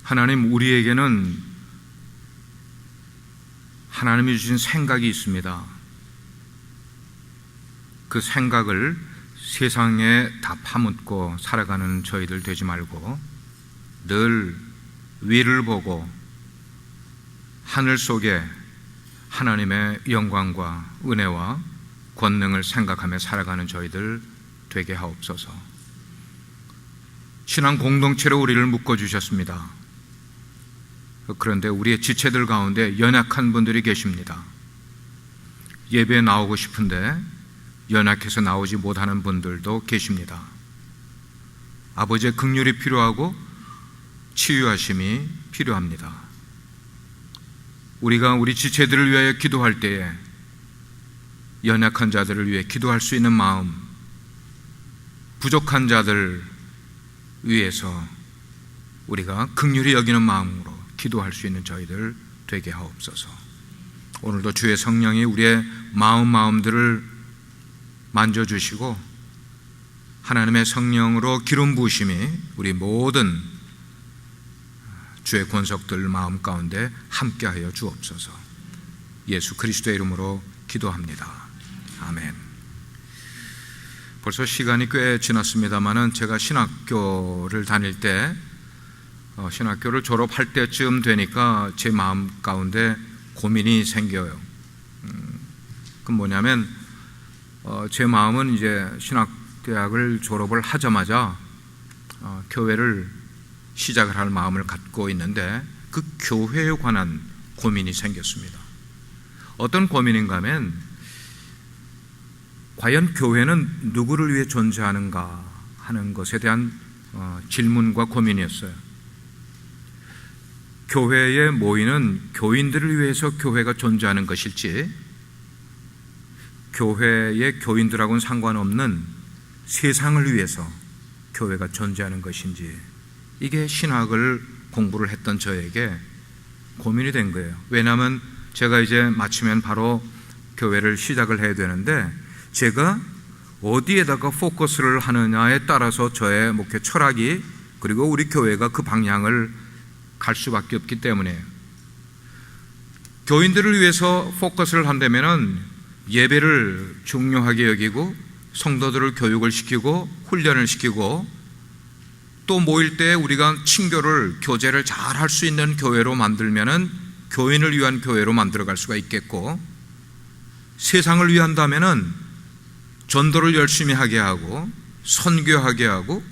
하나님, 우리에게는 하나님이 주신 생각이 있습니다. 그 생각을 세상에 다 파묻고 살아가는 저희들 되지 말고 늘 위를 보고 하늘 속에 하나님의 영광과 은혜와 권능을 생각하며 살아가는 저희들 되게 하옵소서. 신앙 공동체로 우리를 묶어주셨습니다. 그런데 우리의 지체들 가운데 연약한 분들이 계십니다. 예배에 나오고 싶은데 연약해서 나오지 못하는 분들도 계십니다. 아버지의 긍휼이 필요하고 치유하심이 필요합니다. 우리가 우리 지체들을 위하여 기도할 때에 연약한 자들을 위해 기도할 수 있는 마음, 부족한 자들 위해서 우리가 긍휼히 여기는 마음으로 기도할 수 있는 저희들 되게 하옵소서. 오늘도 주의 성령이 우리의 마음들을 만져주시고 하나님의 성령으로 기름 부으심이 우리 모든 주의 권속들 마음 가운데 함께하여 주옵소서. 예수 그리스도의 이름으로 기도합니다. 아멘. 벌써 시간이 꽤 지났습니다마는 제가 신학교를 다닐 때 신학교를 졸업할 때쯤 되니까 제 마음 가운데 고민이 생겨요. 그건 뭐냐면 제 마음은 이제 신학대학을 졸업을 하자마자 교회를 시작을 할 마음을 갖고 있는데 그 교회에 관한 고민이 생겼습니다. 어떤 고민인가 하면 과연 교회는 누구를 위해 존재하는가 하는 것에 대한 질문과 고민이었어요. 교회에 모이는 교인들을 위해서 교회가 존재하는 것일지, 교회의 교인들하고는 상관없는 세상을 위해서 교회가 존재하는 것인지, 이게 신학을 공부를 했던 저에게 고민이 된 거예요. 왜냐하면 제가 이제 마치면 바로 교회를 시작을 해야 되는데 제가 어디에다가 포커스를 하느냐에 따라서 저의 목회 철학이, 그리고 우리 교회가 그 방향을 갈 수밖에 없기 때문에, 교인들을 위해서 포커스를 한다면은 예배를 중요하게 여기고 성도들을 교육을 시키고 훈련을 시키고 또 모일 때 우리가 친교를, 교제를 잘 할 수 있는 교회로 만들면은 교인을 위한 교회로 만들어갈 수가 있겠고, 세상을 위한다면은 전도를 열심히 하게 하고 선교하게 하고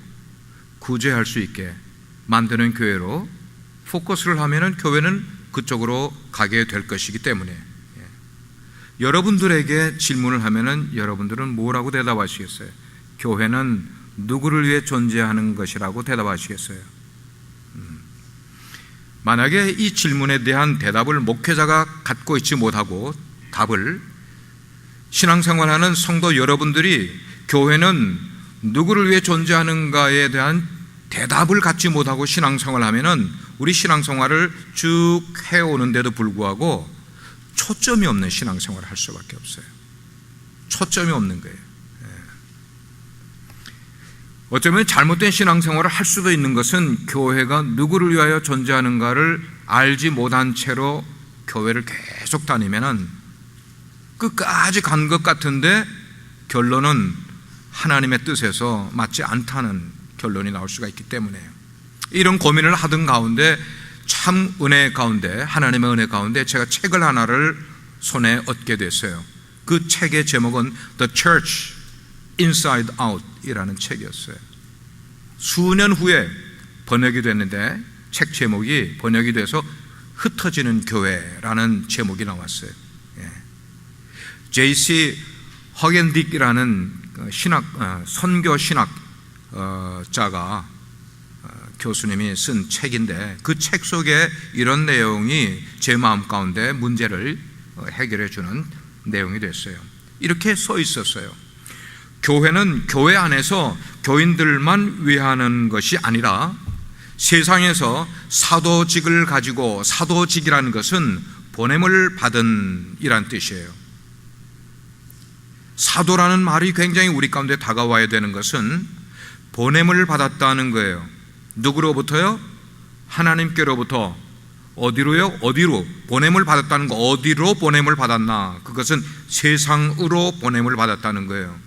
구제할 수 있게 만드는 교회로 포커스를 하면은 교회는 그쪽으로 가게 될 것이기 때문에, 여러분들에게 질문을 하면은 여러분들은 뭐라고 대답하시겠어요? 교회는 누구를 위해 존재하는 것이라고 대답하시겠어요? 만약에 이 질문에 대한 대답을 목회자가 갖고 있지 못하고 답을 신앙생활하는 성도 여러분들이 교회는 누구를 위해 존재하는가에 대한 대답을 갖지 못하고 신앙생활하면은 우리 신앙생활을 쭉 해오는데도 불구하고 초점이 없는 신앙생활을 할 수밖에 없어요. 초점이 없는 거예요. 어쩌면 잘못된 신앙생활을 할 수도 있는 것은 교회가 누구를 위하여 존재하는가를 알지 못한 채로 교회를 계속 다니면은 끝까지 간 것 같은데 결론은 하나님의 뜻에서 맞지 않다는 결론이 나올 수가 있기 때문에요. 이런 고민을 하던 가운데 참 은혜 가운데, 하나님의 은혜 가운데 제가 책을 하나를 손에 얻게 됐어요. 그 책의 제목은 The Church Inside Out 이라는 책이었어요. 수년 후에 번역이 됐는데 책 제목이 번역이 돼서 흩어지는 교회라는 제목이 나왔어요. J.C. 허겐딕이라는 선교 신학자가 교수님이 쓴 책인데 그 책 속에 이런 내용이 제 마음 가운데 문제를 해결해 주는 내용이 됐어요. 이렇게 써 있었어요. 교회는 교회 안에서 교인들만 위하는 것이 아니라 세상에서 사도직을 가지고, 사도직이라는 것은 보냄을 받은 이란 뜻이에요. 사도라는 말이 굉장히 우리 가운데 다가와야 되는 것은 보냄을 받았다는 거예요. 누구로부터요? 하나님께로부터 어디로요? 어디로 보냄을 받았다는 거. 어디로 보냄을 받았나? 그것은 세상으로 보냄을 받았다는 거예요.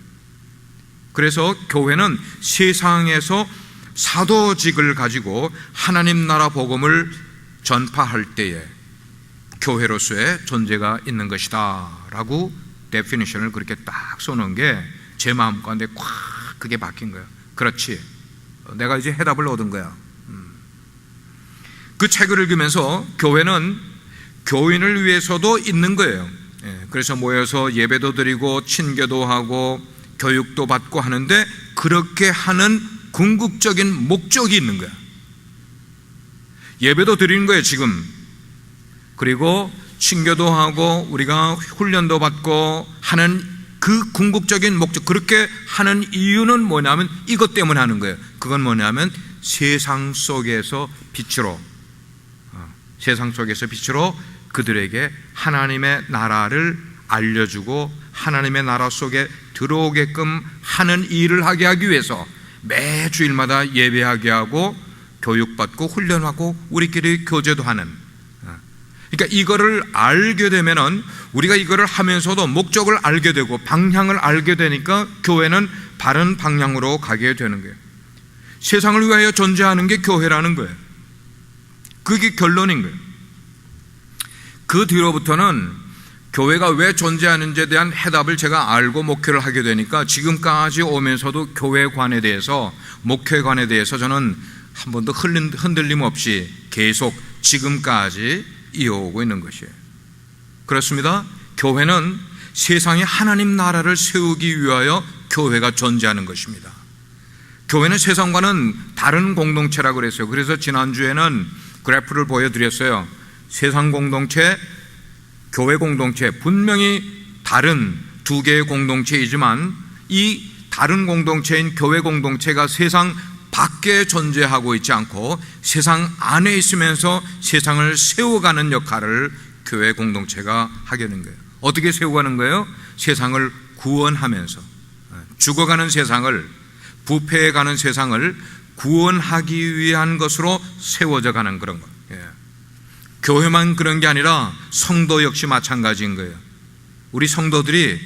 그래서 교회는 세상에서 사도직을 가지고 하나님 나라 복음을 전파할 때에 교회로서의 존재가 있는 것이다 라고 데피니션을 그렇게 딱 써놓은 게 제 마음 가운데 꽉 그게 박힌 거예요. 그렇지, 내가 이제 해답을 얻은 거야. 그 책을 읽으면서 교회는 교인을 위해서도 있는 거예요. 그래서 모여서 예배도 드리고 친교도 하고 교육도 받고 하는데 그렇게 하는 궁극적인 목적이 있는 거야. 예배도 드리는 거예요 지금. 그리고 친교도 하고 우리가 훈련도 받고 하는 그 궁극적인 목적, 그렇게 하는 이유는 뭐냐면 이것 때문에 하는 거예요. 그건 뭐냐면 세상 속에서 빛으로 그들에게 하나님의 나라를 알려주고 하나님의 나라 속에 들어오게끔 하는 일을 하게 하기 위해서 매 주일마다 예배하게 하고 교육받고 훈련하고 우리끼리 교제도 하는. 그러니까 이거를 알게 되면은 우리가 이거를 하면서도 목적을 알게 되고 방향을 알게 되니까 교회는 바른 방향으로 가게 되는 거예요. 세상을 위하여 존재하는 게 교회라는 거예요. 그게 결론인 거예요. 그 뒤로부터는 교회가 왜 존재하는지에 대한 해답을 제가 알고 목회를 하게 되니까 지금까지 오면서도 교회관에 대해서, 목회관에 대해서 저는 한 번도 흔들림 없이 계속 지금까지 이어오고 있는 것이에요. 그렇습니다. 교회는 세상에 하나님 나라를 세우기 위하여 교회가 존재하는 것입니다. 교회는 세상과는 다른 공동체라고 그랬어요. 그래서 지난주에는 그래프를 보여드렸어요. 세상 공동체, 교회 공동체, 분명히 다른 두 개의 공동체이지만 이 다른 공동체인 교회 공동체가 세상 밖에 존재하고 있지 않고 세상 안에 있으면서 세상을 세워가는 역할을 교회 공동체가 하게 되는 거예요. 어떻게 세워가는 거예요? 세상을 구원하면서, 죽어가는 세상을, 부패해가는 세상을 구원하기 위한 것으로 세워져 가는 그런 것. 교회만 그런 게 아니라 성도 역시 마찬가지인 거예요. 우리 성도들이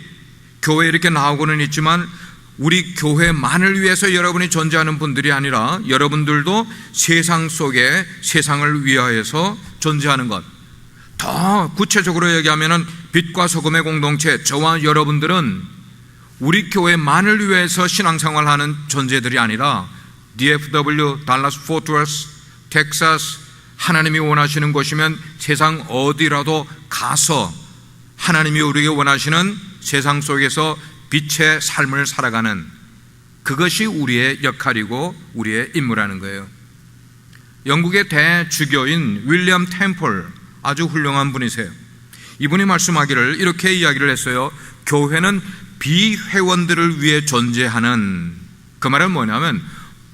교회에 이렇게 나오고는 있지만 우리 교회만을 위해서 여러분이 존재하는 분들이 아니라 여러분들도 세상 속에 세상을 위하여서 존재하는 것. 더 구체적으로 얘기하면 빛과 소금의 공동체, 저와 여러분들은 우리 교회만을 위해서 신앙생활하는 존재들이 아니라 DFW, 달라스 포트워스, 텍사스, 하나님이 원하시는 곳이면 세상 어디라도 가서 하나님이 우리에게 원하시는 세상 속에서 빛의 삶을 살아가는, 그것이 우리의 역할이고 우리의 임무라는 거예요. 영국의 대주교인 윌리엄 템플, 아주 훌륭한 분이세요. 이분이 말씀하기를 이렇게 이야기를 했어요. 교회는 비회원들을 위해 존재하는, 그 말은 뭐냐면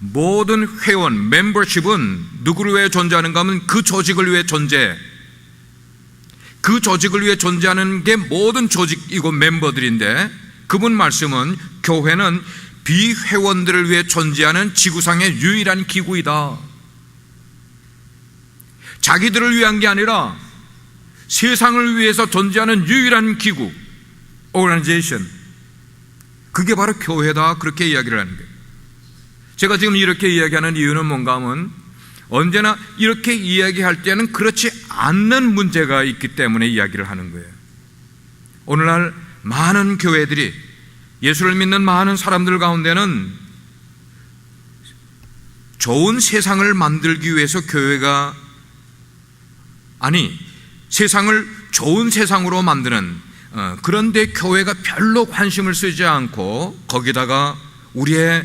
모든 회원, 멤버십은 누구를 위해 존재하는가 하면 그 조직을 위해 존재해. 그 조직을 위해 존재하는 게 모든 조직이고 멤버들인데, 그분 말씀은 교회는 비회원들을 위해 존재하는 지구상의 유일한 기구이다. 자기들을 위한 게 아니라 세상을 위해서 존재하는 유일한 기구, organization. 그게 바로 교회다. 그렇게 이야기를 하는 거예요. 제가 지금 이렇게 이야기하는 이유는 뭔가 하면 언제나 이렇게 이야기할 때는 그렇지 않는 문제가 있기 때문에 이야기를 하는 거예요. 오늘날 많은 교회들이, 예수를 믿는 많은 사람들 가운데는 좋은 세상을 만들기 위해서 교회가, 세상을 좋은 세상으로 만드는, 그런데 교회가 별로 관심을 쓰지 않고 거기다가 우리의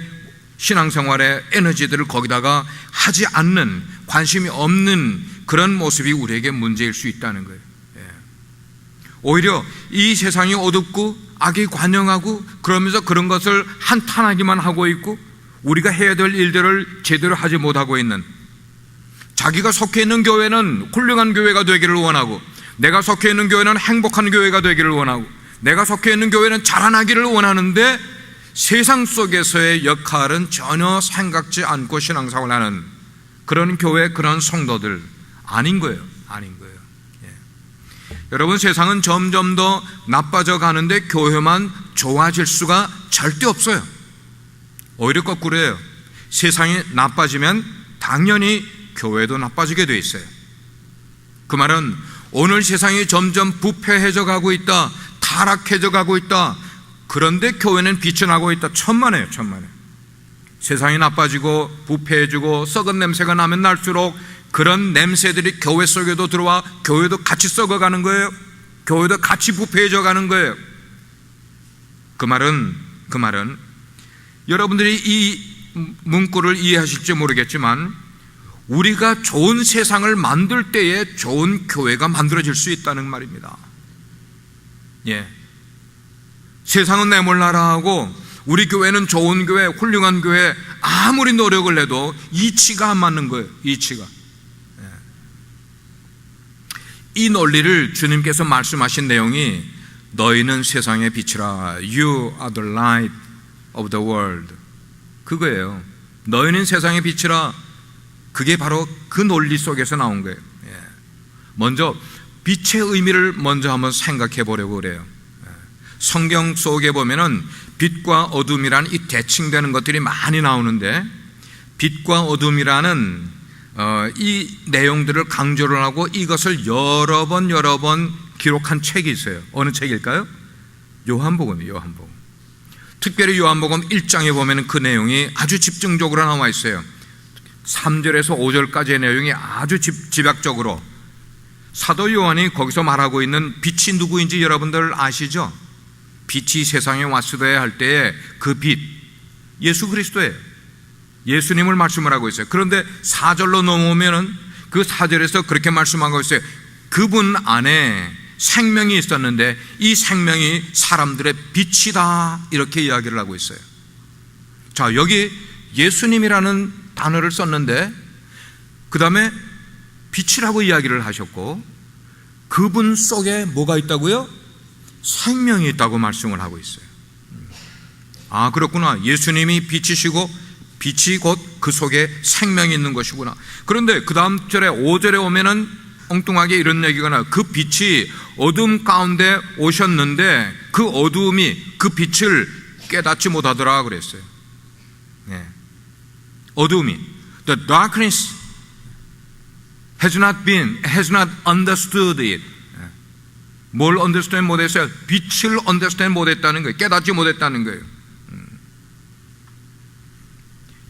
신앙생활의 에너지들을 거기다가 하지 않는, 관심이 없는 그런 모습이 우리에게 문제일 수 있다는 거예요. 오히려 이 세상이 어둡고 악이 관영하고 그러면서 그런 것을 한탄하기만 하고 있고 우리가 해야 될 일들을 제대로 하지 못하고 있는, 자기가 속해 있는 교회는 훌륭한 교회가 되기를 원하고, 내가 속해 있는 교회는 행복한 교회가 되기를 원하고, 내가 속해 있는 교회는 자라나기를 원하는데 세상 속에서의 역할은 전혀 생각지 않고 신앙생활을 하는 그런 교회, 그런 성도들 아닌 거예요. 아닌 거예요. 예. 여러분, 세상은 점점 더 나빠져 가는데 교회만 좋아질 수가 절대 없어요. 오히려 거꾸로예요. 세상이 나빠지면 당연히 교회도 나빠지게 돼 있어요. 그 말은 오늘 세상이 점점 부패해져 가고 있다, 타락해져 가고 있다. 그런데 교회는 빛이 나고 있다. 천만에요, 천만에. 세상이 나빠지고 부패해지고 썩은 냄새가 나면 날수록 그런 냄새들이 교회 속에도 들어와 교회도 같이 썩어가는 거예요. 교회도 같이 부패해져 가는 거예요. 그 말은 여러분들이 이 문구를 이해하실지 모르겠지만 우리가 좋은 세상을 만들 때에 좋은 교회가 만들어질 수 있다는 말입니다. 예. 세상은 내 몰라라 하고 우리 교회는 좋은 교회, 훌륭한 교회 아무리 노력을 해도 이치가 안 맞는 거예요. 이치가. 예. 이 논리를 주님께서 말씀하신 내용이 너희는 세상의 빛이라, You are the light of the world, 그거예요. 너희는 세상의 빛이라. 그게 바로 그 논리 속에서 나온 거예요. 예. 먼저 빛의 의미를 먼저 한번 생각해 보려고 그래요. 예. 성경 속에 보면은 빛과 어둠이라는 이 대칭되는 것들이 많이 나오는데 빛과 어둠이라는 이 내용들을 강조를 하고 이것을 여러 번 기록한 책이 있어요. 어느 책일까요? 요한복음이에요. 요한복음. 특별히 요한복음 1장에 보면 그 내용이 아주 집중적으로 나와 있어요. 3절에서 5절까지의 내용이 아주 집약적으로, 사도 요한이 거기서 말하고 있는 빛이 누구인지 여러분들 아시죠? 빛이 세상에 왔으되 할 때에 그 빛, 예수 그리스도예요. 예수님을 말씀을 하고 있어요. 그런데 4절로 넘어오면은 그 4절에서 그렇게 말씀하고 있어요. 그분 안에 생명이 있었는데 이 생명이 사람들의 빛이다, 이렇게 이야기를 하고 있어요. 자, 여기 예수님이라는 단어를 썼는데 그 다음에 빛이라고 이야기를 하셨고 그분 속에 뭐가 있다고요? 생명이 있다고 말씀을 하고 있어요. 아, 그렇구나. 예수님이 빛이시고 빛이 곧 그 속에 생명이 있는 것이구나. 그런데 그 다음 절에 5절에 오면은 엉뚱하게 이런 얘기가 나와요. 그 빛이 어둠 가운데 오셨는데 그 어둠이 그 빛을 깨닫지 못하더라 그랬어요. 네. 어둠이, the darkness has not understood it. 뭘 understand 못했어요? 빛을 understand 못했다는 거예요. 깨닫지 못했다는 거예요.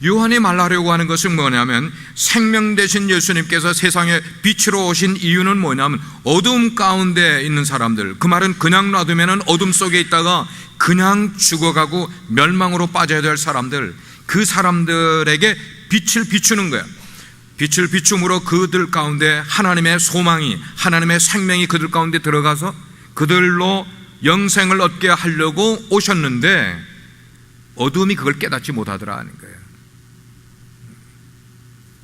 요한이 말하려고 하는 것은 뭐냐면 생명 되신 예수님께서 세상에 빛으로 오신 이유는 뭐냐면 어둠 가운데 있는 사람들, 그 말은 그냥 놔두면 어둠 속에 있다가 그냥 죽어가고 멸망으로 빠져야 될 사람들, 그 사람들에게 빛을 비추는 거야. 빛을 비춤으로 그들 가운데 하나님의 소망이, 하나님의 생명이 그들 가운데 들어가서 그들로 영생을 얻게 하려고 오셨는데 어둠이 그걸 깨닫지 못하더라는 거예요.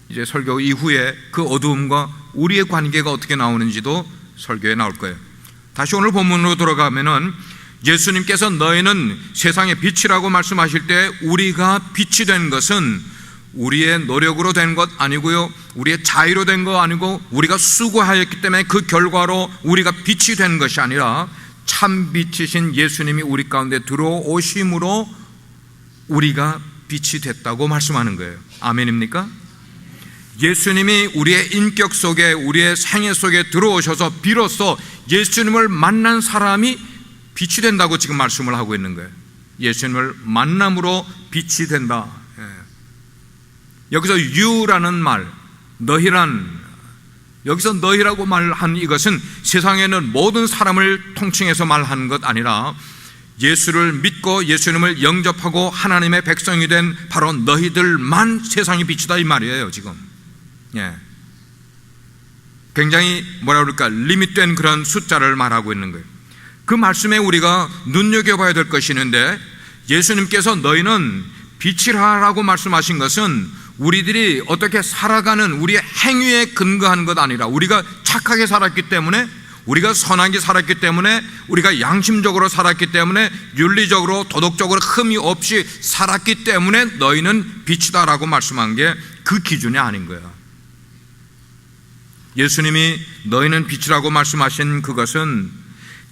이제 설교 이후에 그 어두움과 우리의 관계가 어떻게 나오는지도 설교에 나올 거예요. 다시 오늘 본문으로 돌아가면은 예수님께서 너희는 세상의 빛이라고 말씀하실 때 우리가 빛이 된 것은 우리의 노력으로 된 것 아니고요, 우리의 자의로 된 거 아니고 우리가 수고하였기 때문에 그 결과로 우리가 빛이 된 것이 아니라 참 빛이신 예수님이 우리 가운데 들어오심으로 우리가 빛이 됐다고 말씀하는 거예요. 아멘입니까? 예수님이 우리의 인격 속에, 우리의 생애 속에 들어오셔서 비로소 예수님을 만난 사람이 빛이 된다고 지금 말씀을 하고 있는 거예요. 예수님을 만남으로 빛이 된다. 여기서 you라는 말, 여기서 너희라고 말한 이것은 세상에는 모든 사람을 통칭해서 말하는 것 아니라 예수를 믿고 예수님을 영접하고 하나님의 백성이 된 바로 너희들만 세상의 빛이다, 이 말이에요 지금. 예. 굉장히 뭐라 그럴까, 리밋된 그런 숫자를 말하고 있는 거예요. 그 말씀에 우리가 눈여겨봐야 될 것이 있는데, 예수님께서 너희는 빛이라고 말씀하신 것은 우리들이 어떻게 살아가는 우리의 행위에 근거한 것 아니라, 우리가 착하게 살았기 때문에, 우리가 선하게 살았기 때문에, 우리가 양심적으로 살았기 때문에, 윤리적으로 도덕적으로 흠이 없이 살았기 때문에 너희는 빛이다라고 말씀한 게 그 기준이 아닌 거예요. 예수님이 너희는 빛이라고 말씀하신 그것은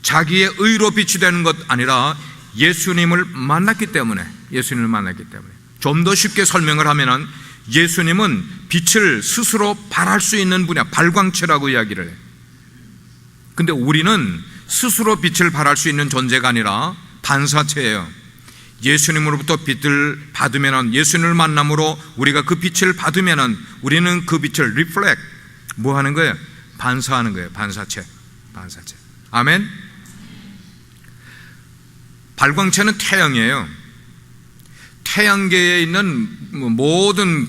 자기의 의로 빛이 되는 것 아니라 예수님을 만났기 때문에, 좀 더 쉽게 설명을 하면은 예수님은 빛을 스스로 발할 수 있는 분야, 발광체라고 이야기를 해요. 근데 우리는 스스로 빛을 발할 수 있는 존재가 아니라 반사체예요. 예수님으로부터 빛을 받으면은, 예수님을 만남으로 우리가 그 빛을 받으면은 우리는 그 빛을 리플렉트, 뭐 하는 거예요? 반사하는 거예요. 반사체. 아멘. 발광체는 태양이에요. 태양계에 있는 모든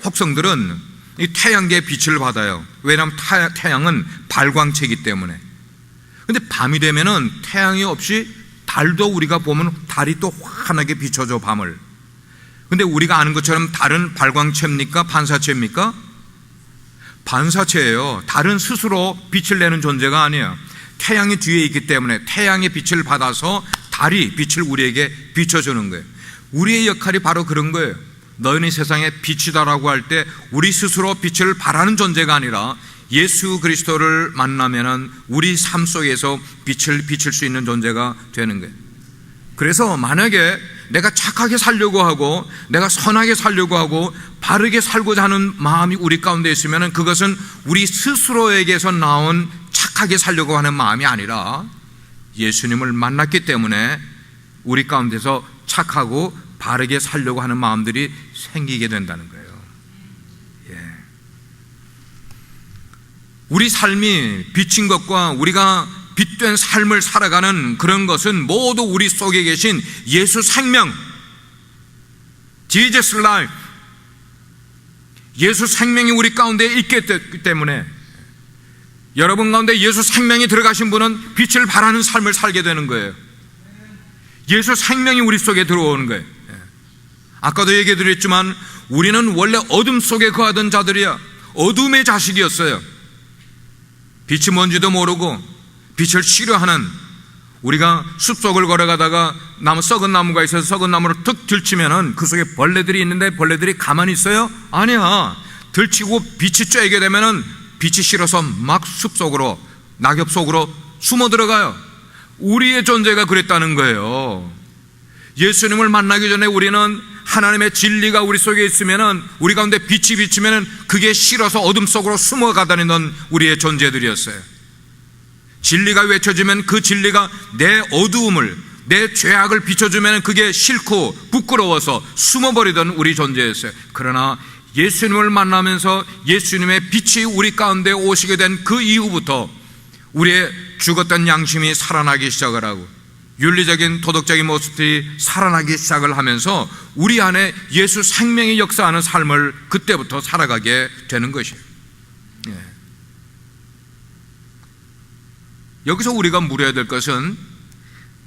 혹성들은 이 태양계의 빛을 받아요. 왜냐하면 태양은 발광체이기 때문에. 근데 밤이 되면은 태양이 없이 달도, 우리가 보면 달이 또 환하게 비춰줘, 밤을. 근데 우리가 아는 것처럼 달은 발광체입니까? 반사체입니까? 반사체예요. 달은 스스로 빛을 내는 존재가 아니에요. 태양이 뒤에 있기 때문에 태양의 빛을 받아서 달이 빛을 우리에게 비춰주는 거예요. 우리의 역할이 바로 그런 거예요. 너희는 세상의 빛이다라고 할 때 우리 스스로 빛을 발하는 존재가 아니라 예수 그리스도를 만나면은 우리 삶 속에서 빛을 비칠 수 있는 존재가 되는 거예요. 그래서 만약에 내가 착하게 살려고 하고 내가 선하게 살려고 하고 바르게 살고자 하는 마음이 우리 가운데 있으면은 그것은 우리 스스로에게서 나온 착하게 살려고 하는 마음이 아니라 예수님을 만났기 때문에 우리 가운데서 착하고 바르게 살려고 하는 마음들이 생기게 된다는 거예요. 우리 삶이 비친 것과 우리가 빛된 삶을 살아가는 그런 것은 모두 우리 속에 계신 예수 생명, Jesus life, 예수 생명이 우리 가운데 있기 때문에, 여러분 가운데 예수 생명이 들어가신 분은 빛을 발하는 삶을 살게 되는 거예요. 예수 생명이 우리 속에 들어오는 거예요. 아까도 얘기 드렸지만 우리는 원래 어둠 속에 거하던 자들이야. 어둠의 자식이었어요. 빛이 뭔지도 모르고 빛을 싫어하는, 우리가 숲속을 걸어가다가 썩은 나무가 있어서 썩은 나무를 툭 들치면은 그 속에 벌레들이 있는데 벌레들이 가만히 있어요? 아니야. 들치고 빛이 쬐게 되면은 빛이 싫어서 막 숲속으로, 낙엽 속으로 숨어 들어가요. 우리의 존재가 그랬다는 거예요. 예수님을 만나기 전에 우리는 하나님의 진리가 우리 속에 있으면은, 우리 가운데 빛이 비치면은 그게 싫어서 어둠 속으로 숨어 가다니던 우리의 존재들이었어요. 진리가 외쳐지면 그 진리가 내 어두움을, 내 죄악을 비춰주면 그게 싫고 부끄러워서 숨어버리던 우리 존재였어요. 그러나 예수님을 만나면서 예수님의 빛이 우리 가운데 오시게 된 그 이후부터 우리의 죽었던 양심이 살아나기 시작을 하고 윤리적인 도덕적인 모습들이 살아나기 시작을 하면서 우리 안에 예수 생명이 역사하는 삶을 그때부터 살아가게 되는 것이에요. 여기서 우리가 물어야 될 것은,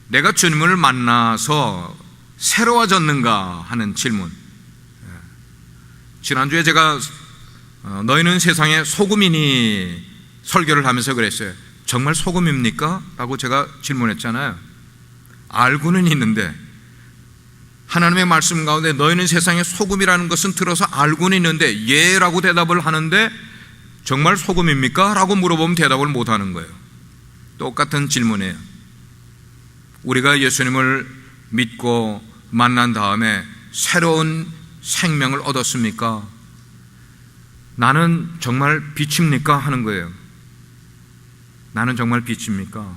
내가 주님을 만나서 새로워졌는가 하는 질문. 지난주에 제가 너희는 세상의 소금이니 설교를 하면서 그랬어요. 정말 소금입니까? 라고 제가 질문했잖아요. 알고는 있는데, 하나님의 말씀 가운데 너희는 세상의 소금이라는 것은 들어서 알고는 있는데 예 라고 대답을 하는데 정말 소금입니까? 라고 물어보면 대답을 못하는 거예요. 똑같은 질문이에요. 우리가 예수님을 믿고 만난 다음에 새로운 생명을 얻었습니까? 나는 정말 빛입니까? 하는 거예요. 나는 정말 빛입니까?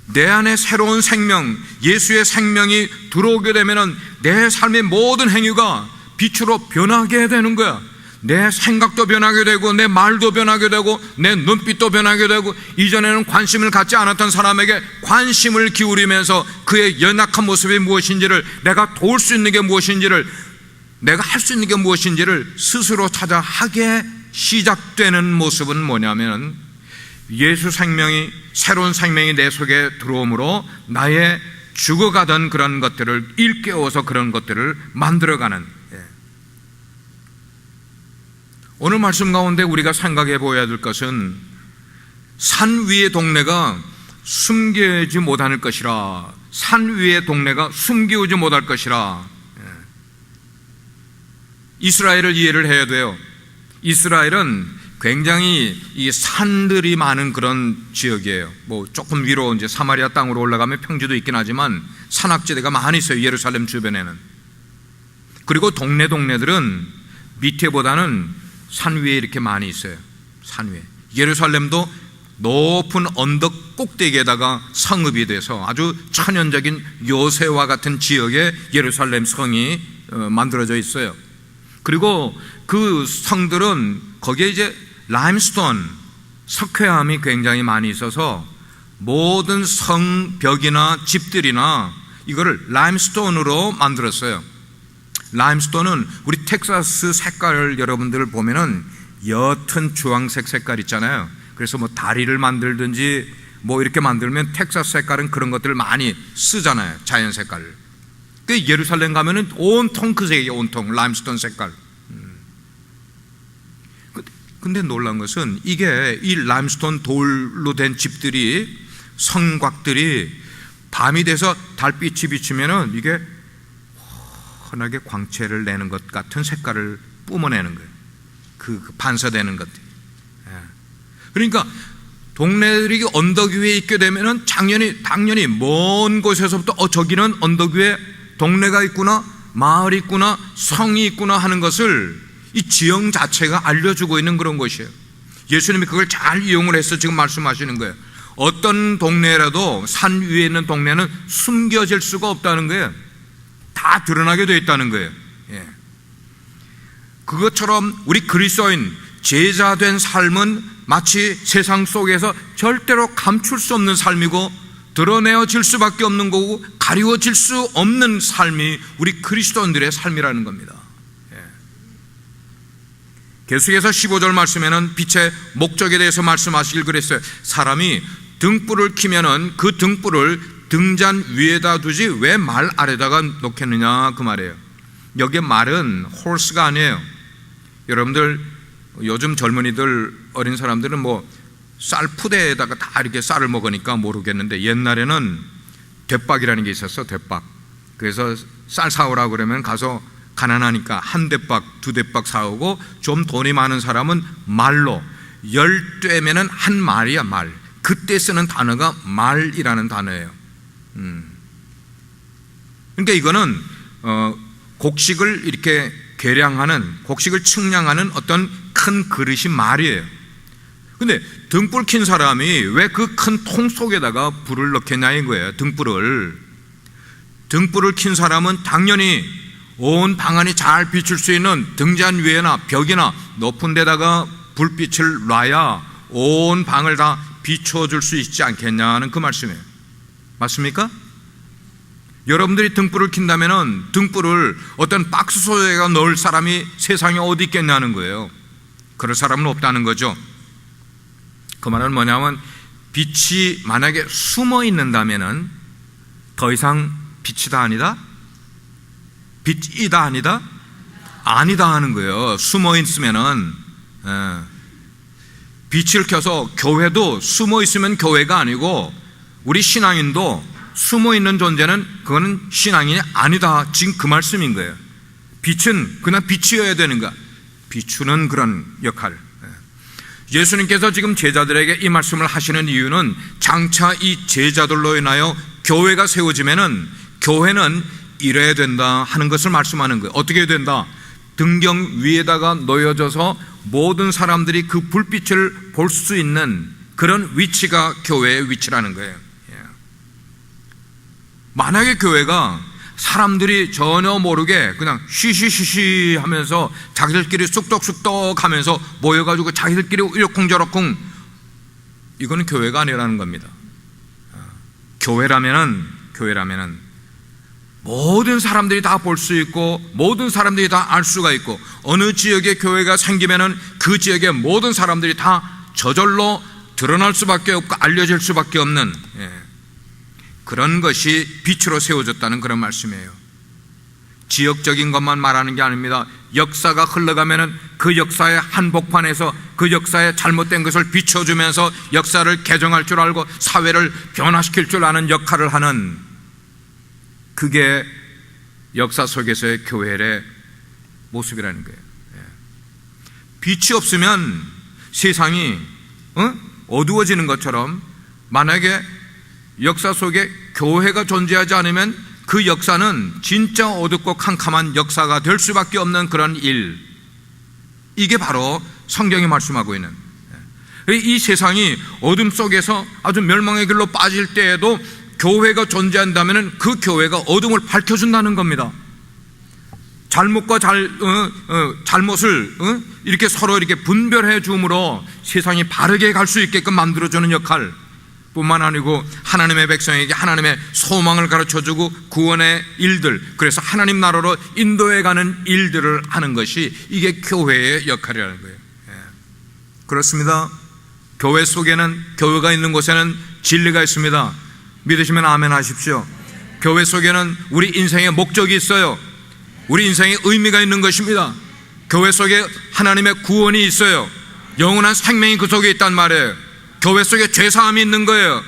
내 안에 새로운 생명, 예수의 생명이 들어오게 되면 내 삶의 모든 행위가 빛으로 변하게 되는 거야. 내 생각도 변하게 되고 내 말도 변하게 되고 내 눈빛도 변하게 되고, 이전에는 관심을 갖지 않았던 사람에게 관심을 기울이면서 그의 연약한 모습이 무엇인지를, 내가 도울 수 있는 게 무엇인지를, 내가 할 수 있는 게 무엇인지를 스스로 찾아 하게 시작되는 모습은 뭐냐면, 예수 생명이, 새로운 생명이 내 속에 들어옴으로 나의 죽어가던 그런 것들을 일깨워서 그런 것들을 만들어가는. 오늘 말씀 가운데 우리가 생각해 보아야 될 것은, 산 위의 동네가 숨기지 못할 것이라, 산 위의 동네가 숨기지 못할 것이라. 이스라엘을 이해를 해야 돼요. 이스라엘은 굉장히 이 산들이 많은 그런 지역이에요. 뭐 조금 위로 이제 사마리아 땅으로 올라가면 평지도 있긴 하지만 산악지대가 많이 있어요. 예루살렘 주변에는. 그리고 동네들은 밑에보다는 산 위에 이렇게 많이 있어요. 산 위에. 예루살렘도 높은 언덕 꼭대기에다가 성읍이 돼서 아주 천연적인 요새와 같은 지역에 예루살렘 성이 만들어져 있어요. 그리고 그 성들은 거기에 이제 라임스톤, 석회암이 굉장히 많이 있어서 모든 성벽이나 집들이나 이거를 라임스톤으로 만들었어요. 라임스톤은 우리 텍사스 색깔을 여러분들 보면은 옅은 주황색 색깔 있잖아요. 그래서 뭐 다리를 만들든지 뭐 이렇게 만들면 텍사스 색깔은 그런 것들을 많이 쓰잖아요. 자연 색깔을. 그 예루살렘 가면은 온통 그 색이에요. 온통 라임스톤 색깔. 근데 놀란 것은 이게 이 라임스톤 돌로 된 집들이, 성곽들이 밤이 돼서 달빛이 비치면은 이게 환하게 광채를 내는 것 같은 색깔을 뿜어내는 거예요. 그 반사되는 것들. 그러니까 동네들이 언덕 위에 있게 되면은 당연히 먼 곳에서부터 저기는 언덕 위에 동네가 있구나, 마을이 있구나, 성이 있구나 하는 것을 이 지형 자체가 알려주고 있는 그런 것이에요. 예수님이 그걸 잘 이용을 해서 지금 말씀하시는 거예요. 어떤 동네라도 산 위에 있는 동네는 숨겨질 수가 없다는 거예요. 다 드러나게 되어 있다는 거예요. 그것처럼 우리 그리스도인 제자된 삶은 마치 세상 속에서 절대로 감출 수 없는 삶이고 드러내어질 수밖에 없는 거고 가리워질 수 없는 삶이 우리 그리스도인들의 삶이라는 겁니다. 계속해서 15절 말씀에는 빛의 목적에 대해서 말씀하시길 그랬어요. 사람이 등불을 켜면은 그 등불을 등잔 위에다 두지 왜 말 아래다가 놓겠느냐 그 말이에요. 여기에 말은 horse가 아니에요. 여러분들 요즘 젊은이들, 어린 사람들은 뭐 쌀푸대에다가 다 이렇게 쌀을 먹으니까 모르겠는데 옛날에는 대박이라는 게 있었어. 대박. 그래서 쌀 사오라 그러면 가서 가난하니까 한 대박, 두 대박 사오고 좀 돈이 많은 사람은 말로 10대면은 한 말이야. 말. 그때 쓰는 단어가 말이라는 단어예요. 그러니까 이거는 곡식을 이렇게 계량하는, 곡식을 측량하는 어떤 큰 그릇이 말이에요. 근데 등불 킨 사람이 왜 그 큰 통 속에다가 불을 넣겠냐 이거예요. 등불을 킨 사람은 당연히 온 방안이 잘 비출 수 있는 등잔 위에나 벽이나 높은 데다가 불빛을 놔야 온 방을 다 비춰줄 수 있지 않겠냐는 그 말씀이에요. 맞습니까? 여러분들이 등불을 킨다면은 등불을 어떤 박스 속에가 넣을 사람이 세상에 어디 있겠냐는 거예요. 그럴 사람은 없다는 거죠. 그 말은 뭐냐면 빛이 만약에 숨어 있는다면은 더 이상 빛이다 아니다? 빛이다 아니다? 아니다 하는 거예요. 숨어 있으면은. 빛을 켜서 교회도 숨어 있으면 교회가 아니고 우리 신앙인도 숨어 있는 존재는 그거는 신앙인이 아니다. 지금 그 말씀인 거예요. 빛은 그냥 빛이어야 되는 거야. 비추는 그런 역할. 예수님께서 지금 제자들에게 이 말씀을 하시는 이유는 장차 이 제자들로 인하여 교회가 세워지면은 교회는 이래야 된다 하는 것을 말씀하는 거예요. 어떻게 해야 된다? 등경 위에다가 놓여져서 모든 사람들이 그 불빛을 볼 수 있는 그런 위치가 교회의 위치라는 거예요. 만약에 교회가 사람들이 전혀 모르게 그냥 쉬쉬쉬쉬 하면서 자기들끼리 쑥덕쑥덕 하면서 모여가지고 자기들끼리 이러쿵저러쿵, 이거는 교회가 아니라는 겁니다. 교회라면은 모든 사람들이 다 볼 수 있고 모든 사람들이 다 알 수가 있고 어느 지역에 교회가 생기면은 그 지역의 모든 사람들이 다 저절로 드러날 수밖에 없고 알려질 수밖에 없는 그런 것이 빛으로 세워졌다는 그런 말씀이에요. 지역적인 것만 말하는 게 아닙니다. 역사가 흘러가면은 그 역사의 한복판에서 그 역사의 잘못된 것을 비춰주면서 역사를 개정할 줄 알고 사회를 변화시킬 줄 아는 역할을 하는, 그게 역사 속에서의 교회의 모습이라는 거예요. 빛이 없으면 세상이 어두워지는 것처럼, 만약에 역사 속에 교회가 존재하지 않으면 그 역사는 진짜 어둡고 캄캄한 역사가 될 수밖에 없는 그런 일, 이게 바로 성경이 말씀하고 있는, 이 세상이 어둠 속에서 아주 멸망의 길로 빠질 때에도 교회가 존재한다면 그 교회가 어둠을 밝혀준다는 겁니다. 잘못과 잘못을 이렇게 서로 이렇게 분별해 줌으로 세상이 바르게 갈 수 있게끔 만들어주는 역할 뿐만 아니고, 하나님의 백성에게 하나님의 소망을 가르쳐주고 구원의 일들, 그래서 하나님 나라로 인도해가는 일들을 하는 것이 이게 교회의 역할이라는 거예요. 그렇습니다. 교회 속에는, 교회가 있는 곳에는 진리가 있습니다. 믿으시면 아멘 하십시오. 교회 속에는 우리 인생의 목적이 있어요. 우리 인생에 의미가 있는 것입니다. 교회 속에 하나님의 구원이 있어요. 영원한 생명이 그 속에 있단 말이에요. 교회 속에 죄사함이 있는 거예요.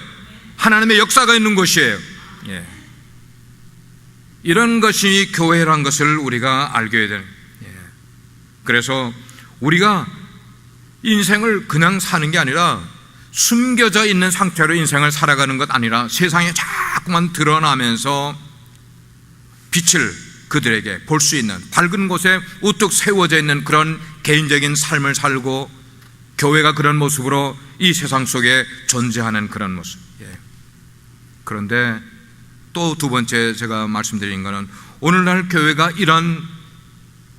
하나님의 역사가 있는 곳이에요. 이런 것이 교회라는 것을 우리가 알게 되는. 그래서 우리가 인생을 그냥 사는 게 아니라 숨겨져 있는 상태로 인생을 살아가는 것 아니라 세상에 자꾸만 드러나면서 빛을 그들에게 볼 수 있는, 밝은 곳에 우뚝 세워져 있는 그런 개인적인 삶을 살고, 교회가 그런 모습으로 이 세상 속에 존재하는 그런 모습. 그런데 또 두 번째 제가 말씀드린 것은, 오늘날 교회가 이런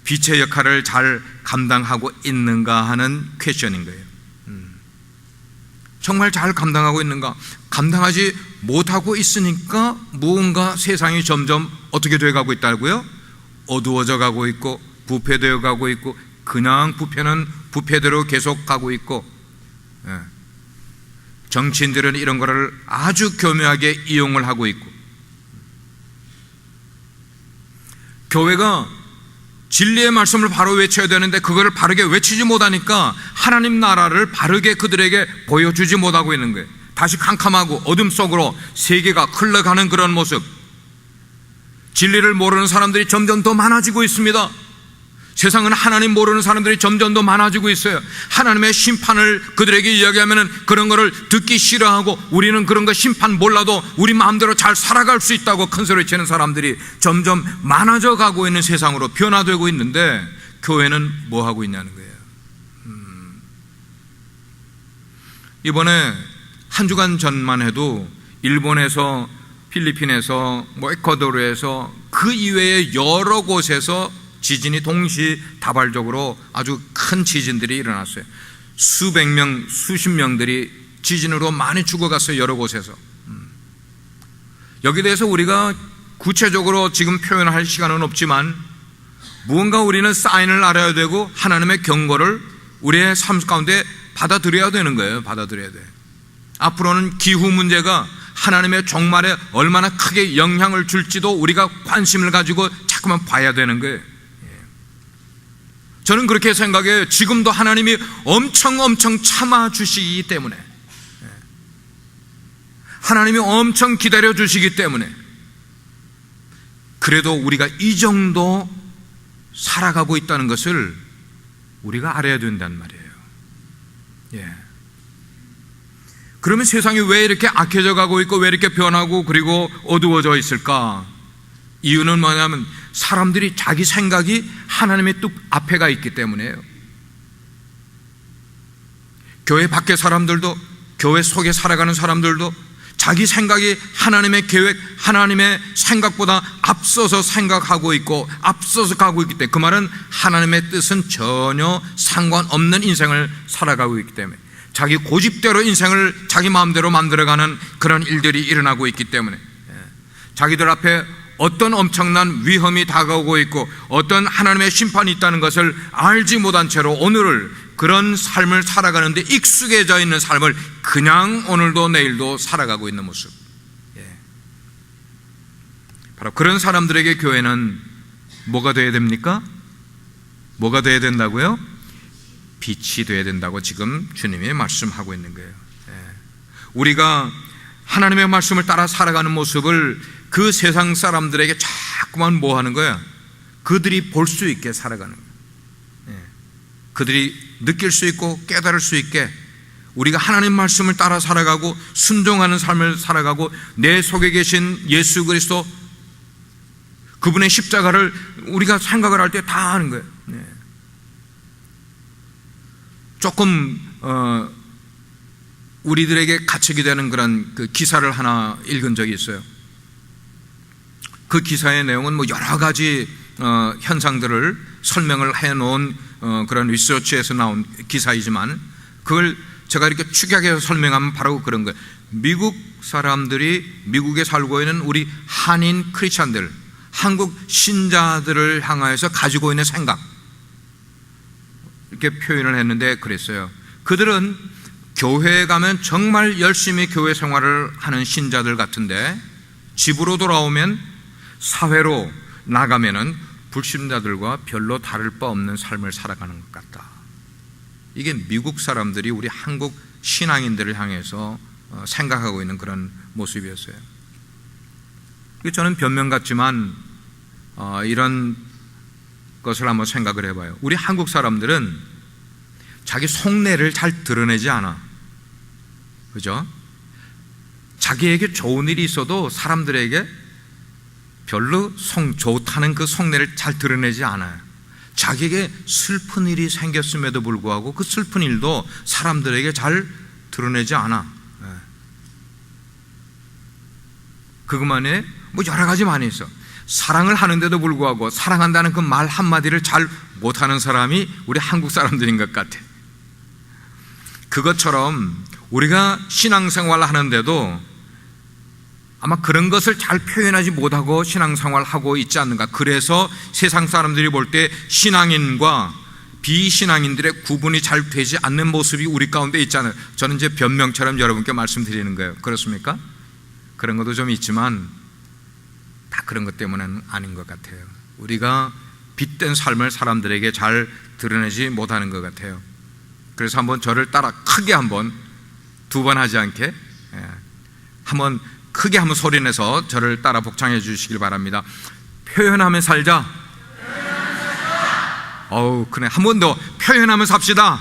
빛의 역할을 잘 감당하고 있는가 하는 퀘스천인 거예요. 정말 잘 감당하고 있는가? 감당하지 못하고 있으니까 무언가 세상이 점점 어떻게 되어가고 있다고요? 어두워져 가고 있고, 부패되어 가고 있고, 그냥 부패는 부패대로 계속 가고 있고, 정치인들은 이런 거를 아주 교묘하게 이용을 하고 있고, 교회가 진리의 말씀을 바로 외쳐야 되는데 그거를 바르게 외치지 못하니까 하나님 나라를 바르게 그들에게 보여주지 못하고 있는 거예요. 다시 캄캄하고 어둠 속으로 세계가 흘러가는 그런 모습. 진리를 모르는 사람들이 점점 더 많아지고 있습니다. 세상은 하나님 모르는 사람들이 점점 더 많아지고 있어요. 하나님의 심판을 그들에게 이야기하면 그런 거를 듣기 싫어하고, 우리는 그런 거 심판 몰라도 우리 마음대로 잘 살아갈 수 있다고 큰소리 치는 사람들이 점점 많아져 가고 있는 세상으로 변화되고 있는데, 교회는 뭐 하고 있냐는 거예요. 이번에 한 주간 전만 해도 일본에서, 필리핀에서, 에콰도르에서, 그 이외의 여러 곳에서 지진이 동시다발적으로 아주 큰 지진들이 일어났어요. 수백 명, 수십 명들이 지진으로 많이 죽어갔어요. 여러 곳에서. 여기에 대해서 우리가 구체적으로 지금 표현할 시간은 없지만, 무언가 우리는 사인을 알아야 되고 하나님의 경고를 우리의 삶 가운데 받아들여야 되는 거예요. 받아들여야 돼. 앞으로는 기후 문제가 하나님의 종말에 얼마나 크게 영향을 줄지도 우리가 관심을 가지고 자꾸만 봐야 되는 거예요. 저는 그렇게 생각해요. 지금도 하나님이 엄청 참아주시기 때문에, 하나님이 엄청 기다려 주시기 때문에, 그래도 우리가 이 정도 살아가고 있다는 것을 우리가 알아야 된단 말이에요. 그러면 세상이 왜 이렇게 악해져 가고 있고, 왜 이렇게 변하고 그리고 어두워져 있을까? 이유는 뭐냐면 사람들이 자기 생각이 하나님의 뜻 앞에 가 있기 때문이에요. 교회 밖의 사람들도, 교회 속에 살아가는 사람들도 자기 생각이 하나님의 계획, 하나님의 생각보다 앞서서 생각하고 있고 앞서서 가고 있기 때문에, 그 말은 하나님의 뜻은 전혀 상관없는 인생을 살아가고 있기 때문에, 자기 고집대로 인생을 자기 마음대로 만들어가는 그런 일들이 일어나고 있기 때문에, 자기들 앞에 어떤 엄청난 위험이 다가오고 있고 어떤 하나님의 심판이 있다는 것을 알지 못한 채로 오늘을, 그런 삶을 살아가는데 익숙해져 있는 삶을 그냥 오늘도 내일도 살아가고 있는 모습. 바로 그런 사람들에게 교회는 뭐가 되어야 됩니까? 뭐가 되어야 된다고요? 빛이 되어야 된다고 지금 주님이 말씀하고 있는 거예요. 우리가 하나님의 말씀을 따라 살아가는 모습을 그 세상 사람들에게 자꾸만 뭐 하는 거야? 그들이 볼 수 있게 살아가는 거예요. 그들이 느낄 수 있고 깨달을 수 있게 우리가 하나님 말씀을 따라 살아가고 순종하는 삶을 살아가고 내 속에 계신 예수 그리스도 그분의 십자가를 우리가 생각을 할 때 다 하는 거예요. 조금 우리들에게 가책이 되는 그런 그 기사를 하나 읽은 적이 있어요. 그 기사의 내용은 뭐 여러 가지 현상들을 설명을 해놓은 그런 리서치에서 나온 기사이지만 그걸 제가 이렇게 축약해서 설명하면 바로 그런 거예요. 미국 사람들이 미국에 살고 있는 우리 한인 크리스찬들, 한국 신자들을 향하여서 가지고 있는 생각, 이렇게 표현을 했는데 그랬어요. 그들은 교회에 가면 정말 열심히 교회 생활을 하는 신자들 같은데 집으로 돌아오면 사회로 나가면은 불신자들과 별로 다를 바 없는 삶을 살아가는 것 같다. 이게 미국 사람들이 우리 한국 신앙인들을 향해서 생각하고 있는 그런 모습이었어요. 저는 변명 같지만 이런 것을 한번 생각을 해봐요. 우리 한국 사람들은 자기 속내를 잘 드러내지 않아. 그죠? 자기에게 좋은 일이 있어도 사람들에게 별로 좋다는 그 속내를 잘 드러내지 않아요. 자기에게 슬픈 일이 생겼음에도 불구하고 그 슬픈 일도 사람들에게 잘 드러내지 않아. 그것만에 뭐 여러 가지 많이 있어. 사랑을 하는데도 불구하고 사랑한다는 그 말 한마디를 잘 못하는 사람이 우리 한국 사람들인 것 같아. 그것처럼 우리가 신앙생활을 하는데도 아마 그런 것을 잘 표현하지 못하고 신앙생활을 하고 있지 않는가. 그래서 세상 사람들이 볼 때 신앙인과 비신앙인들의 구분이 잘 되지 않는 모습이 우리 가운데 있잖아요. 저는 이제 변명처럼 여러분께 말씀드리는 거예요. 그렇습니까? 그런 것도 좀 있지만 다 그런 것 때문은 아닌 것 같아요. 우리가 빛된 삶을 사람들에게 잘 드러내지 못하는 것 같아요. 그래서 한번 저를 따라 크게 한번 두 번 하지 않게 한번 크게 한번 소리내서 저를 따라 복창해 주시길 바랍니다. 표현하며 살자. 그래. 한 번 더 표현하며 삽시다.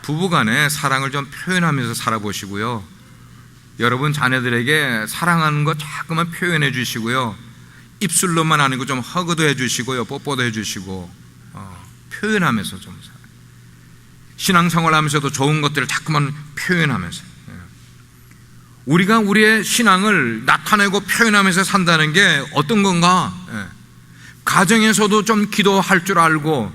부부간에 사랑을 좀 표현하면서 살아보시고요. 여러분 자녀들에게 사랑하는 거 자꾸만 표현해 주시고요. 입술로만 아니고 좀 허그도 해 주시고요. 뽀뽀도 해 주시고 표현하면서 좀 살아요. 신앙생활 하면서도 좋은 것들을 자꾸만 표현하면서 우리가 우리의 신앙을 나타내고 표현하면서 산다는 게 어떤 건가? 가정에서도 좀 기도할 줄 알고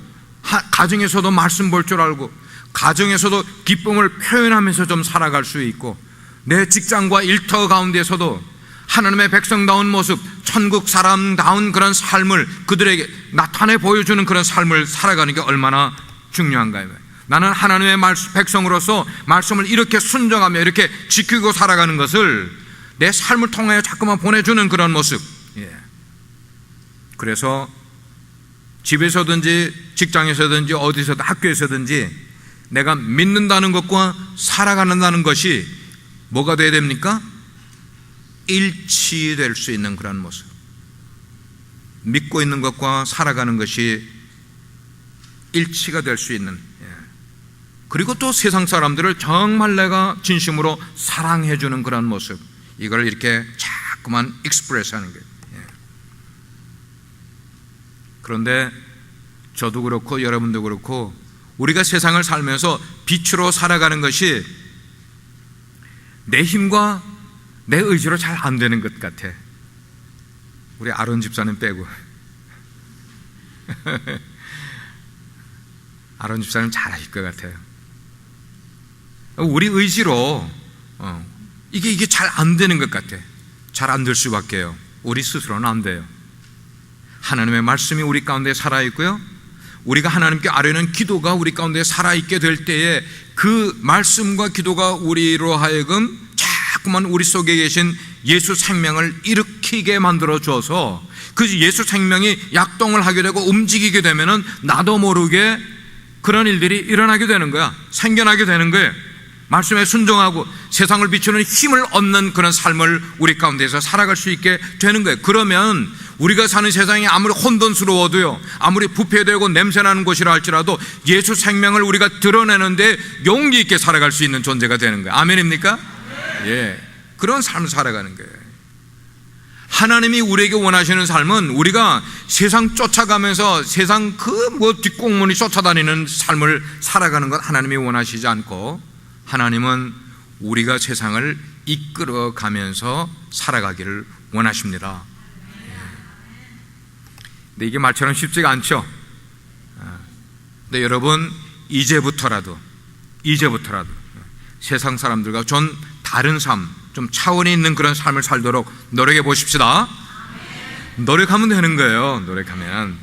가정에서도 말씀 볼 줄 알고 가정에서도 기쁨을 표현하면서 좀 살아갈 수 있고 내 직장과 일터 가운데서도 하나님의 백성다운 모습, 천국 사람다운 그런 삶을 그들에게 나타내 보여주는 그런 삶을 살아가는 게 얼마나 중요한가요? 나는 하나님의 백성으로서 말씀을 이렇게 순종하며 이렇게 지키고 살아가는 것을 내 삶을 통하여 자꾸만 보내주는 그런 모습. 그래서 집에서든지 직장에서든지 어디서든 학교에서든지 내가 믿는다는 것과 살아가는다는 것이 뭐가 돼야 됩니까? 일치될 수 있는 그런 모습. 믿고 있는 것과 살아가는 것이 일치가 될 수 있는. 그리고 또 세상 사람들을 정말 내가 진심으로 사랑해주는 그런 모습. 이걸 이렇게 자꾸만 익스프레스 하는 거예요. 그런데 저도 그렇고 여러분도 그렇고 우리가 세상을 살면서 빛으로 살아가는 것이 내 힘과 내 의지로 잘 안 되는 것 같아. 우리 아론 집사님 빼고. 아론 집사님 잘하실 것 같아요. 우리 의지로 이게 잘 안 되는 것 같아. 잘 안 될 수밖에요. 우리 스스로는 안 돼요. 하나님의 말씀이 우리 가운데 살아있고요, 우리가 하나님께 아뢰는 기도가 우리 가운데 살아있게 될 때에 그 말씀과 기도가 우리로 하여금 자꾸만 우리 속에 계신 예수 생명을 일으키게 만들어 주어서 그 예수 생명이 약동을 하게 되고 움직이게 되면은 나도 모르게 그런 일들이 일어나게 되는 거야. 생겨나게 되는 거예요. 말씀에 순종하고 세상을 비추는 힘을 얻는 그런 삶을 우리 가운데서 살아갈 수 있게 되는 거예요. 그러면 우리가 사는 세상이 아무리 혼돈스러워도요, 아무리 부패되고 냄새나는 곳이라 할지라도 예수 생명을 우리가 드러내는데 용기 있게 살아갈 수 있는 존재가 되는 거예요. 아멘입니까? 예, 그런 삶을 살아가는 거예요. 하나님이 우리에게 원하시는 삶은 우리가 세상 쫓아가면서 세상 그 뒷공문이 쫓아다니는 삶을 살아가는 것 하나님이 원하시지 않고, 하나님은 우리가 세상을 이끌어가면서 살아가기를 원하십니다. 근데 이게 말처럼 쉽지가 않죠. 근데 여러분, 이제부터라도 세상 사람들과 좀 다른 삶, 좀 차원이 있는 그런 삶을 살도록 노력해 보십시다. 노력하면 되는 거예요. 노력하면.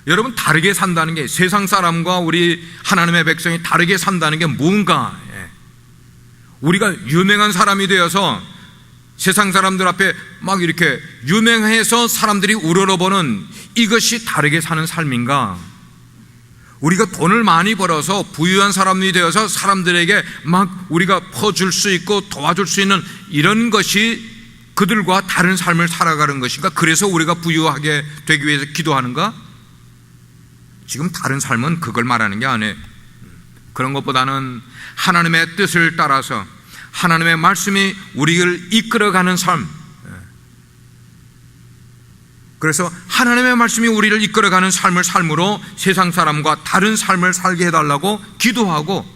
여러분, 다르게 산다는 게, 세상 사람과 우리 하나님의 백성이 다르게 산다는 게 뭔가, 우리가 유명한 사람이 되어서 세상 사람들 앞에 막 이렇게 유명해서 사람들이 우러러보는 이것이 다르게 사는 삶인가? 우리가 돈을 많이 벌어서 부유한 사람이 되어서 사람들에게 막 우리가 퍼줄 수 있고 도와줄 수 있는 이런 것이 그들과 다른 삶을 살아가는 것인가? 그래서 우리가 부유하게 되기 위해서 기도하는가? 지금 다른 삶은 그걸 말하는 게 아니에요. 그런 것보다는 하나님의 뜻을 따라서 하나님의 말씀이 우리를 이끌어가는 삶, 그래서 하나님의 말씀이 우리를 이끌어가는 삶을 삶으로 세상 사람과 다른 삶을 살게 해달라고 기도하고,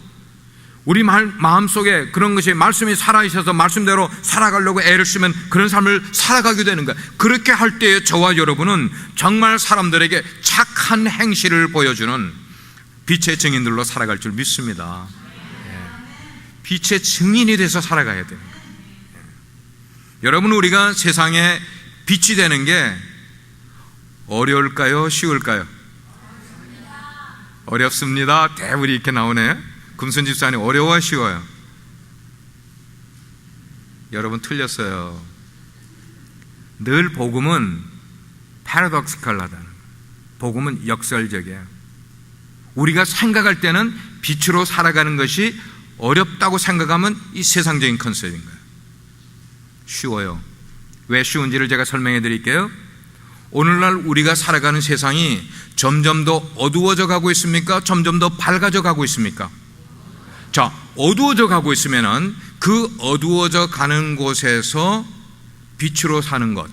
우리 마음속에 그런 것이 말씀이 살아있어서 말씀대로 살아가려고 애를 쓰면 그런 삶을 살아가게 되는 거예요. 그렇게 할 때에 저와 여러분은 정말 사람들에게 착한 행실을 보여주는 빛의 증인들로 살아갈 줄 믿습니다. 빛의 증인이 돼서 살아가야 돼요. 여러분, 우리가 세상에 빛이 되는 게 어려울까요? 쉬울까요? 어렵습니다. 대부분 이렇게 나오네. 금순 집사님, 어려워 쉬워요? 여러분, 틀렸어요. 늘 복음은 패러독시컬하다는, 복음은 역설적이에요. 우리가 생각할 때는 빛으로 살아가는 것이 어렵다고 생각하면 이 세상적인 컨셉인 거예요. 쉬워요. 왜 쉬운지를 제가 설명해 드릴게요. 오늘날 우리가 살아가는 세상이 점점 더 어두워져 가고 있습니까? 점점 더 밝아져 가고 있습니까? 자, 어두워져 가고 있으면은 그 어두워져 가는 곳에서 빛으로 사는 것,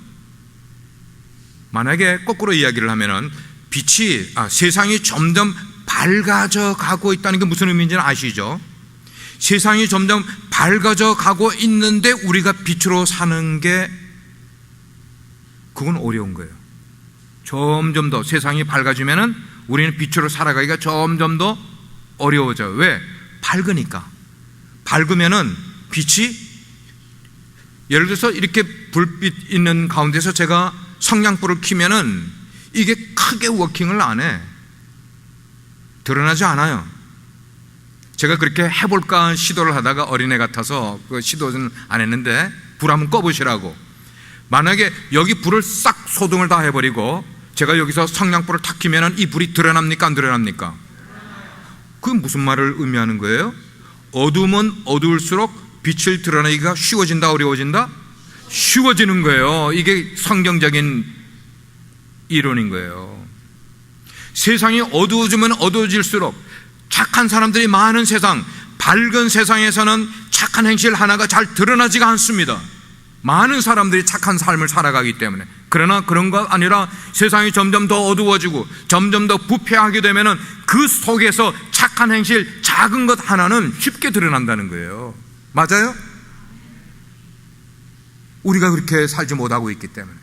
만약에 거꾸로 이야기를 하면은 세상이 점점 밝아져 가고 있다는 게 무슨 의미인지는 아시죠? 세상이 점점 밝아져 가고 있는데 우리가 빛으로 사는 게, 그건 어려운 거예요. 점점 더 세상이 밝아지면은 우리는 빛으로 살아가기가 점점 더 어려워져요. 왜? 밝으니까. 밝으면은 빛이, 예를 들어서 이렇게 불빛 있는 가운데서 제가 성냥불을 켜면은 이게 크게 워킹을 안 해. 드러나지 않아요. 제가 그렇게 해볼까 시도를 하다가 어린애 같아서 그 시도는 안 했는데, 불 한번 꺼보시라고. 만약에 여기 불을 싹 소등을 다 해버리고 제가 여기서 성냥불을 탁 켜면 이 불이 드러납니까? 안 드러납니까? 그게 무슨 말을 의미하는 거예요? 어두우면 어두울수록 빛을 드러내기가 쉬워진다, 어려워진다? 쉬워지는 거예요. 이게 성경적인 이론인 거예요. 세상이 어두워지면 어두워질수록 착한 사람들이 많은 세상, 밝은 세상에서는 착한 행실 하나가 잘 드러나지가 않습니다. 많은 사람들이 착한 삶을 살아가기 때문에. 그러나 그런 것 아니라 세상이 점점 더 어두워지고 점점 더 부패하게 되면은 그 속에서 착한 행실, 작은 것 하나는 쉽게 드러난다는 거예요. 맞아요? 우리가 그렇게 살지 못하고 있기 때문에.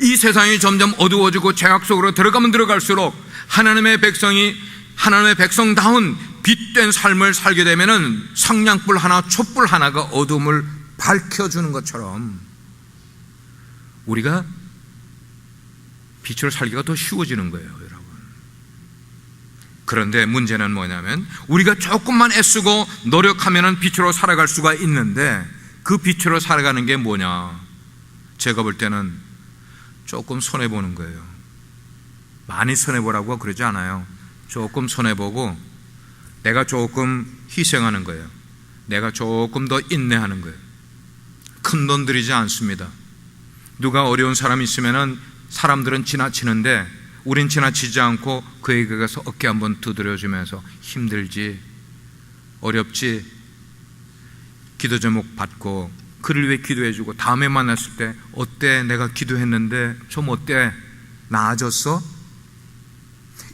이 세상이 점점 어두워지고 죄악 속으로 들어가면 들어갈수록 하나님의 백성다운 빛된 삶을 살게 되면은 성냥불 하나, 촛불 하나가 어둠을 밝혀주는 것처럼 우리가 빛으로 살기가 더 쉬워지는 거예요, 여러분. 그런데 문제는 뭐냐면, 우리가 조금만 애쓰고 노력하면은 빛으로 살아갈 수가 있는데, 그 빛으로 살아가는 게 뭐냐? 제가 볼 때는 조금 손해보는 거예요. 많이 손해보라고 그러지 않아요. 조금 손해보고 내가 조금 희생하는 거예요. 내가 조금 더 인내하는 거예요. 큰 돈 들이지 않습니다. 누가 어려운 사람이 있으면은 사람들은 지나치는데 우린 지나치지 않고 그에게 가서 어깨 한번 두드려주면서 힘들지, 어렵지, 기도 제목 받고 그를 위해 기도해주고 다음에 만났을 때 어때? 내가 기도했는데 좀 어때? 나아졌어?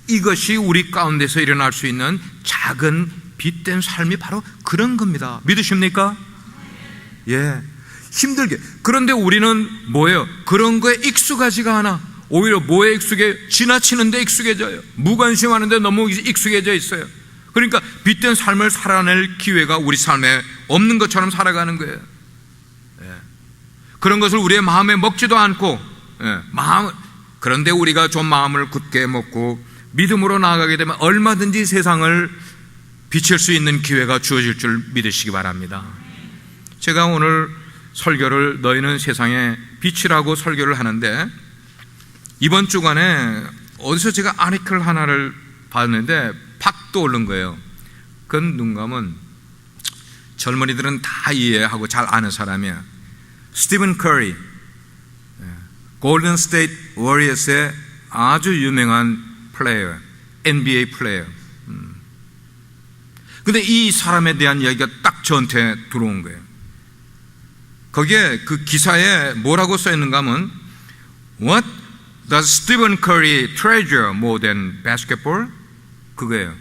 이것이 우리 가운데서 일어날 수 있는 작은 빛된 삶이 바로 그런 겁니다. 믿으십니까? 예, 힘들게. 그런데 우리는 뭐예요? 그런 거에 익숙하지가 않아. 오히려 뭐에 익숙해? 지나치는데 익숙해져요. 무관심하는데 너무 익숙해져 있어요. 그러니까 빛된 삶을 살아낼 기회가 우리 삶에 없는 것처럼 살아가는 거예요. 예. 그런 것을 우리의 마음에 먹지도 않고, 그런데 우리가 좀 마음을 굳게 먹고 믿음으로 나아가게 되면 얼마든지 세상을 비칠 수 있는 기회가 주어질 줄 믿으시기 바랍니다. 제가 오늘 설교를 너희는 세상의 빛이라고 설교를 하는데, 이번 주간에 어디서 제가 아티클 하나를 봤는데 팍 떠오른 거예요. 그건 눈감은 젊은이들은 다 이해하고 잘 아는 사람이야. 스티븐 커리, 골든 스테이트 워리어스의 아주 유명한 플레이어, NBA 플레이어. 근데 이 사람에 대한 이야기가 딱 저한테 들어온 거예요. 거기에 그 기사에 뭐라고 써 있는가 하면 What does Stephen Curry treasure more than basketball? 그거예요.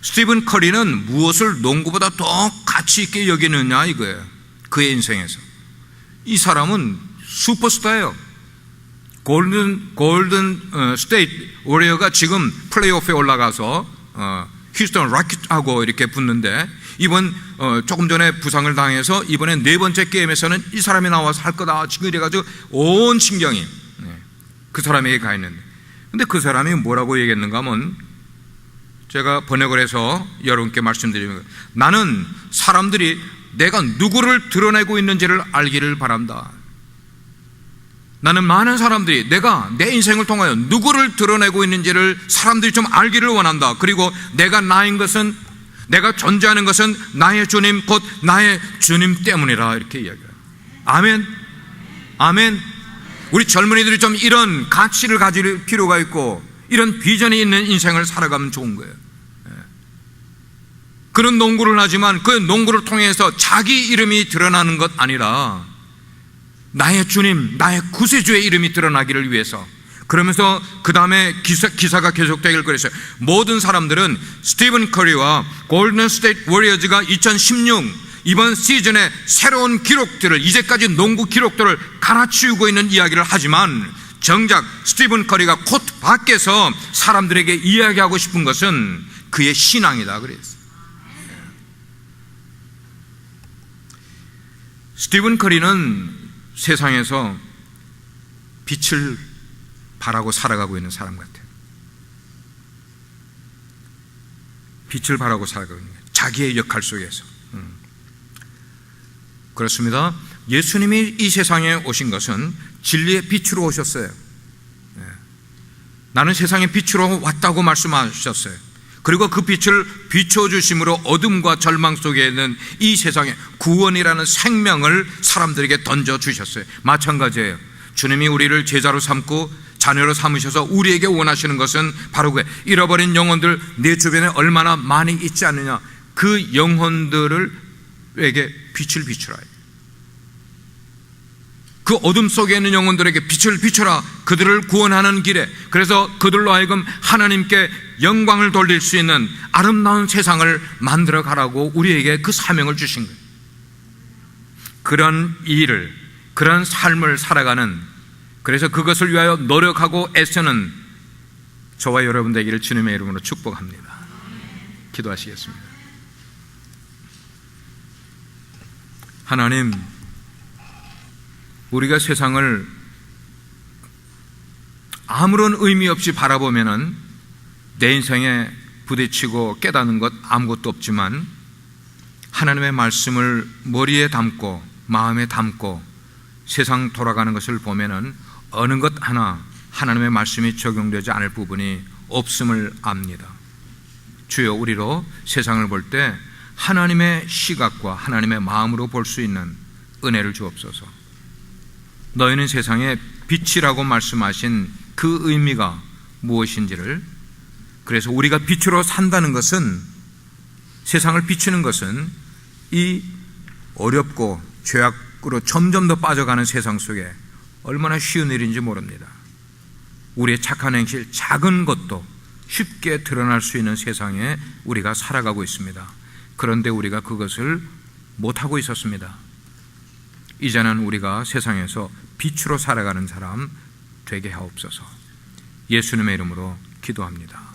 스티븐 커리는 무엇을 농구보다 더 가치 있게 여기느냐 이거예요. 그의 인생에서. 이 사람은 슈퍼스타예요. 골든 스테이트 워리어가 지금 플레이오프에 올라가서 휴스턴 로켓하고 이렇게 붙는데, 이번 조금 전에 부상을 당해서 이번에 네 번째 게임에서는 이 사람이 나와서 할 거다 지금 이래가지고 온 신경이 그 사람에게 가 있는데, 근데 그 사람이 뭐라고 얘기했는가 하면, 제가 번역을 해서 여러분께 말씀드리면, 나는 사람들이 내가 누구를 드러내고 있는지를 알기를 바란다. 나는 많은 사람들이 내가 내 인생을 통하여 누구를 드러내고 있는지를 사람들이 좀 알기를 원한다. 그리고 내가 나인 것은, 내가 존재하는 것은 나의 주님 곧 나의 주님 때문이라, 이렇게 이야기해요. 아멘. 아멘. 우리 젊은이들이 좀 이런 가치를 가질 필요가 있고 이런 비전이 있는 인생을 살아가면 좋은 거예요. 그런 농구를 하지만 그 농구를 통해서 자기 이름이 드러나는 것 아니라 나의 주님, 나의 구세주의 이름이 드러나기를 위해서. 그러면서 그 다음에 기사가 계속되길 그랬어요. 모든 사람들은 스티븐 커리와 골든 스테이트 워리어즈가 2016 이번 시즌의 새로운 기록들을, 이제까지 농구 기록들을 갈아치우고 있는 이야기를 하지만, 정작 스티븐 커리가 코트 밖에서 사람들에게 이야기하고 싶은 것은 그의 신앙이다 그랬어요. 스티븐 커리는 세상에서 빛을 바라고 살아가고 있는 사람 같아요. 빛을 바라고 살아가고 있는 거예요. 자기의 역할 속에서. 그렇습니다. 예수님이 이 세상에 오신 것은 진리의 빛으로 오셨어요. 나는 세상의 빛으로 왔다고 말씀하셨어요. 그리고 그 빛을 비춰주심으로 어둠과 절망 속에 있는 이 세상에 구원이라는 생명을 사람들에게 던져주셨어요. 마찬가지예요. 주님이 우리를 제자로 삼고 자녀로 삼으셔서 우리에게 원하시는 것은 바로 그 잃어버린 영혼들, 내 주변에 얼마나 많이 있지 않느냐, 그 영혼들에게 빛을 비추라. 그 어둠 속에 있는 영혼들에게 빛을 비춰라. 그들을 구원하는 길에, 그래서 그들로 하여금 하나님께 영광을 돌릴 수 있는 아름다운 세상을 만들어 가라고 우리에게 그 사명을 주신 거예요. 그런 일을, 그런 삶을 살아가는, 그래서 그것을 위하여 노력하고 애쓰는 저와 여러분 되기를 주님의 이름으로 축복합니다. 기도하시겠습니다. 하나님, 우리가 세상을 아무런 의미 없이 바라보면은 내 인생에 부딪히고 깨닫는 것 아무것도 없지만, 하나님의 말씀을 머리에 담고 마음에 담고 세상 돌아가는 것을 보면은 어느 것 하나 하나님의 말씀이 적용되지 않을 부분이 없음을 압니다. 주여, 우리로 세상을 볼 때 하나님의 시각과 하나님의 마음으로 볼 수 있는 은혜를 주옵소서. 너희는 세상의 빛이라고 말씀하신 그 의미가 무엇인지를, 그래서 우리가 빛으로 산다는 것은, 세상을 비추는 것은 이 어렵고 죄악으로 점점 더 빠져가는 세상 속에 얼마나 쉬운 일인지 모릅니다. 우리의 착한 행실, 작은 것도 쉽게 드러날 수 있는 세상에 우리가 살아가고 있습니다. 그런데 우리가 그것을 못하고 있었습니다. 이제는 우리가 세상에서 빛으로 살아가는 사람 되게 하옵소서. 예수님의 이름으로 기도합니다.